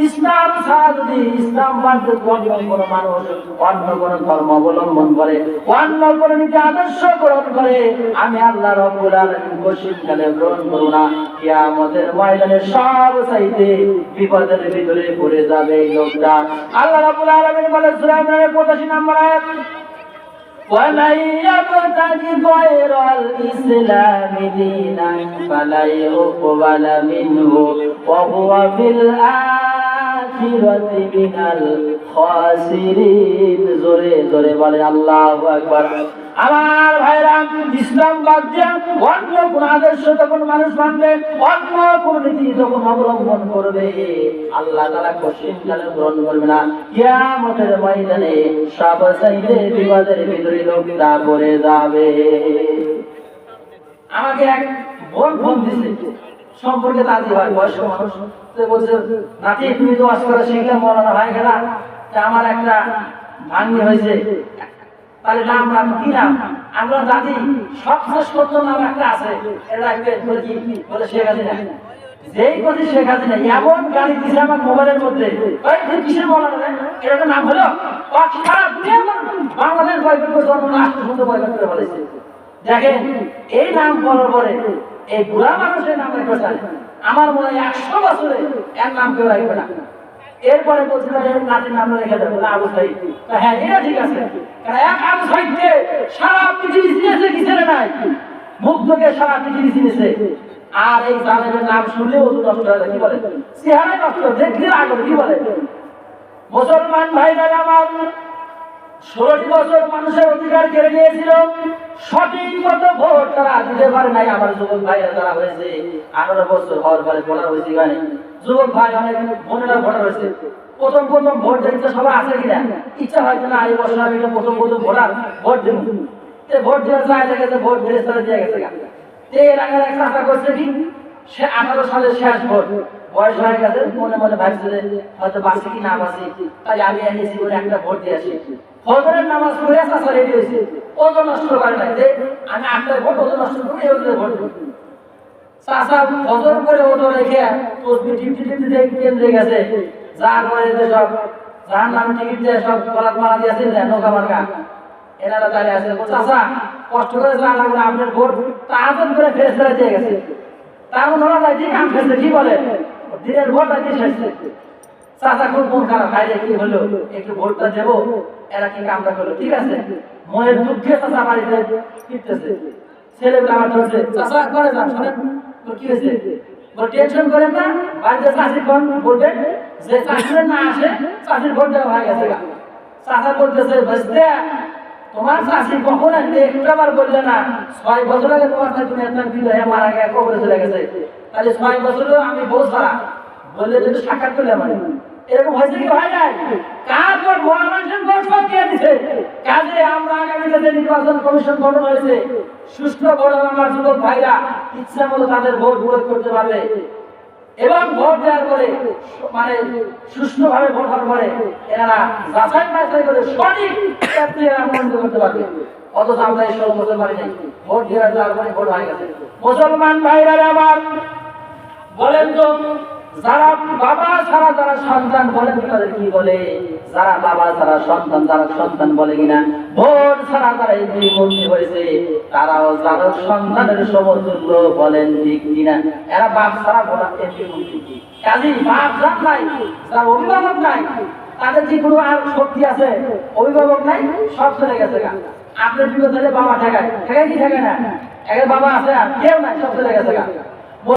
ইসলাম ছাড়া যদি ইসলাম বাদ দিয়ে কোনো মানুষ অন্য কোন ধর্ম অবলম্বন করে, অন্য কোন নীতি আদর্শ গ্রহণ করে, আমি আল্লাহ রাব্বুল আলামিন কঠিনকালে গ্রহণ করব না। কিয়ামতের ময়দানে সব চাইতে বিপদের ভিতরে পড়ে যাবে এই লোকটা। আল্লাহ রাব্বুল আলামিন বলে সূরা ইমরানের 85 নম্বর আয়াত, وَمَن يَبْتَغِ غَيْرَ الْإِسْلَامِ دِينًا فَلَن يُقْبَلَ مِنْهُ وَهُوَ فِي الْآخِرَةِ مِنَ الْخَاسِرِينَ। জোরে জোরে বলে আল্লাহু আকবার। আমার ভাইরা, ইসলাম বাদ দিয়ে অন্য কোন আদর্শ যখন মানুষ মানবে, অন্য কোন নীতি যখন অবলম্বন করবে, আল্লাহ তাআলা কঠিনকালে গ্রহণ করবে না। কিয়ামতের ময়দানে সব চাইতে বিপদের ভিতরে লোকটা পড়ে যাবে। আমাকে এক বোন ফোন দিছে, সম্পর্কে দাদি হয়, বয়স্ক মানুষ। সে বলছে, নাতি তুমি তো ওয়াজ করা শিখলে, মৌলানা হয়ে গেলা, আমার একটা ভাঙনি হয়েছে, তাহলে নাম রাখো, কি নাম? আমরা দাদি সবচেয়ে সুন্দর নাম একটা আছে, এটা রাখবে বলে শেখ হাসিনা। যেই কথা শেখ হাসিনা এমন গাড়ি দিছে আমার মোবাইলের মধ্যে, কিসের মৌলানা, এটা নাম হলো বাংলাদেশ বয়কট করে রাষ্ট্র সুন্দর বয়কট করে বলেছে। দেখেন, এই নাম বলার পরে এই বুড়া মানুষের নাম রেখে, আমার মনে হয় 100 বছরে এর নাম কেউ রাখবে না। এরপরে বলছিল নাতির নাম রেখে দেবে আবু সাইদ। হ্যাঁ, এটা ঠিক আছে, কারণ এক আবু সাইদকে সারা পৃথিবী চিনেছে, কি ছেড়ে নাই, মুগ্ধকে সারা পৃথিবী চিনেছে। আর এই জালেমের নাম শুনলে ওজু নষ্ট হয়ে যায়, কি বলে, চেহারাই নষ্ট, দেখতে আগে কি বলে। মুসলমান ভাইরা আমার, 16টি বছর মানুষের অধিকার কেড়ে নিয়েছিল, সঠিক মতো ভোট তারা দিতে পারে নাই। আমার যুবক ভাইরা যারা হয়েছে 18 বছর হওয়ার পরে ভোটার হয়েছে, মানে যুবক ভাই অনেক বোনেরা ভোটার হয়েছে। প্রথম ভোট দিতে সবাই আছে কিনা, ইচ্ছা হয় না এই বছর আমি প্রথম ভোটার ভোট দেব, ভোট দেওয়ার চাই দেখে ভোট ফেরেস্তারা দিয়ে গেছে। এর আগে একটা আশা করছে কি, সে 18 সালের শেষ ভোট, বয়স হয়ে গেছে, মনে মনে ভাবছে হয়তো বাঁচি কি না বাঁচি, তাই আমি এনেছি বলে একটা ভোট দিয়ে আসি। ফজরের নামাজ পড়ে চাষা রেডি হয়েছে, ওজন নষ্ট করে নাই যে আমি 8টায় ভোট, ওজন নষ্ট করে ভোট দেব। চাষা ফজর করে ওজন রেখে তসবিহ টিপতে কেন্দ্রে গেছে, যা করে সব যার নামে টিকিট দিয়ে সব কলাত মারা দিয়েছে, নৌকা মার্কা এনারা দাঁড়িয়ে আছে। চাষা কষ্ট করে যা লাগবে আপনার ভোট তাড়াতাড়ি করে ফেরেস্তারা দিয়ে গেছে। তার ওনারা ঠিক কাম ফেলছে, কি বলে দিনের ভোট আজকে শেষে। চাচা খুব মন খারাপ, বাইরে কি হলো, একটু ভোটটা দেবো, এরা কি কামটা করলো, ঠিক আছে। মনের দুঃখে চাচা বাড়িতে ফিরতেছে, ছেলেগুলো আমার ধরছে, চাচা করে যান, শোনেন কি হয়েছে, টেনশন করেন না, বাড়িতে চাষির কোন বলবেন যে চাষির না আসে, চাষির ভোট দেওয়া হয়ে গেছে। চাচা বলতেছে, বুঝতে তোমার চাষি কখন আসবে, একটাবার বললে না, 6 বছর আগে তোমার সাথে তুমি একটা বিল হয়ে মারা গেছে, কবরে চলে গেছে, তাহলে 6 বছরও আমি বউ ছাড়া বললে যদি সাক্ষাৎ করলে আমার এরকম হয়েছে কি হয় নাই? কারপর বড় মানুষের ভোট দিয়ে দিছে। কাজে আমরা আগামীতে যে নির্বাচন কমিশন গঠন হয়েছে, সুষ্ঠু ভোট আমার যুবক ভাইরা ইচ্ছা মতো তাদের ভোট প্রয়োগ করতে পারবে এবং ভোট দেওয়ার পরে মানে সুষ্ঠুভাবে ভোট হওয়ার পরে এরা যাচাই বাছাই করে সঠিক প্রার্থী মনোনীত করতে পারবে। অথচ আমরা এসব করতে পারি নাই, ভোট দেওয়ার পরে ভোট হয়ে গেছে। মুসলমান ভাইরা আমার, বলেন তো, যারা বাবা ছাড়া যারা সন্তান বলেন তাদের কি বলে? যারা বাবা ছাড়া সন্তান, যারা সন্তান বলে কিনা, ভোট ছাড়া যারা এই বন্দী হয়েছে, তারাও যারা সন্তানের সমতুল্য বলেন, ঠিক কিনা? এরা বাপ ছাড়া ভোটার কাজী বাপ যার নাই, যার অভিভাবক নাই, তাদের যে কোনো আর শক্তি আছে, অভিভাবক নাই, সব চলে গেছে। আপনার বিপদ হলে বাবা ঠেকায়, ঠেকায় কি ঠেকায় না? একে বাবা আছে আর কেউ নাই, সব চলে গেছে।